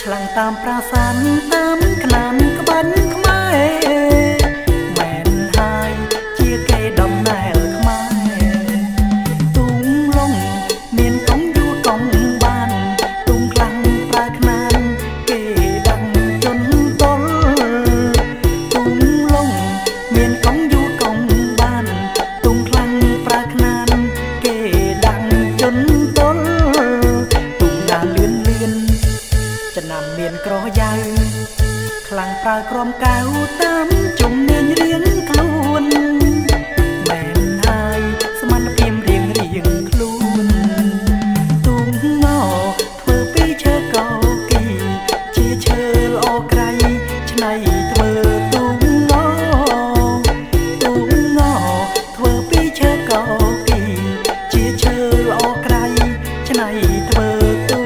ខ្លាំងតាមប្រាសាទតាមខ្នានក្បាច់ខ្មែរមែនហើយជាគេដំណើរខ្មែរទុំលងមានកងយូរកងបានទុំខ្លាំងប្រើខ្នានគេដឹងជន់ទល់ទុំលងមានកងយូរកងបានទុំខ្លាំងប្រើខ្នានគេដឹងជន់ទល់ទុំដានលឿនចំណាំមានក្រយ៉ៅខ្លាំងប្រើក្រមកៅតាមជំនាញរៀងខ្លួនមែនហើយសមត្ថភាពរៀងខ្លួនទុំងធ្វើពីឈើកោគីជាឈើល្អក្រៃឆ្នៃធ្វើទុំងធ្វើពីឈើកោគីជាឈើល្អក្រៃឆ្នៃធ្វើត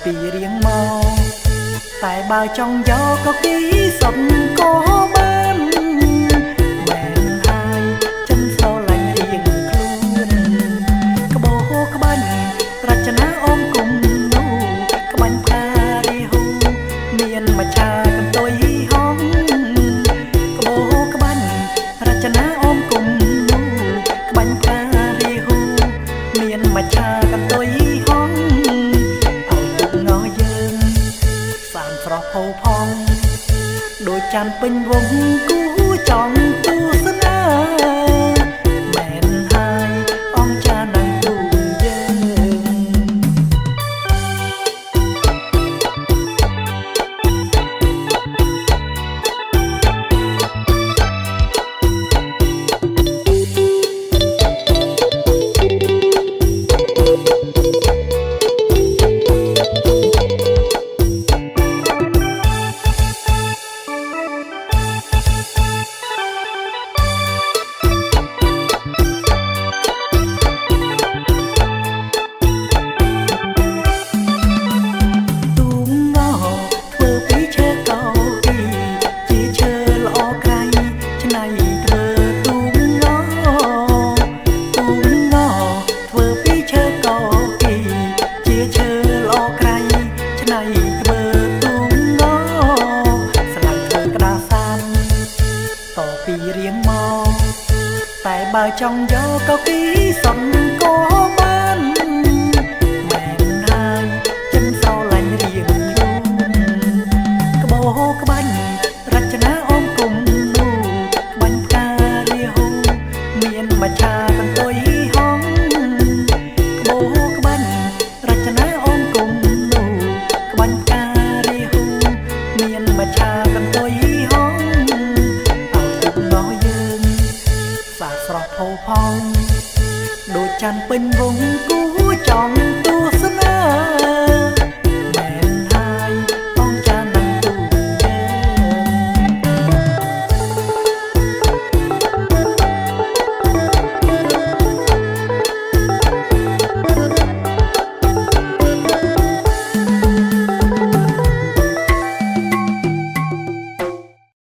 ពីរៀងមកតែបើចង់យកក៏គីសុំក៏បានមែនហើយចិនស្រឡាញ់រៀងខ្លួនក្បោក្បាញ់រចនាអមគុំនោះក្បាញ់ផ្ការីហ៊ូមានមច្ឆាកន្ទុយហងក្បោក្បាញ់រចនាអមគុំនោះក្បាញ់ផ្ការីហ៊ូមានមច្ឆាកន្ទុយហងស្រស់ផូរផងដូចច័ន្ទពេញវងគូចង់ទស្សនាមែនហើយអង្គចានឹងទូយើងពីរៀងមកតែបើចង់យកក៏គីសុំក៏បានមែនហើយចិនស្រឡាញ់រៀងខ្លួនក្បោក្បាញ់រចនាអមគុំនោះក្បាញ់ផ្ការាហ៊ូមានមច្ឆាកន្ទុយហងក្បោក្បាញ់រចនាអមគុំនោះក្បាញ់ផ្ការាហ៊ូមានមច្ឆាកន្ទុយហងសាស្រស់ផូរផង់ដូចច័ន្ទពេញវងគូ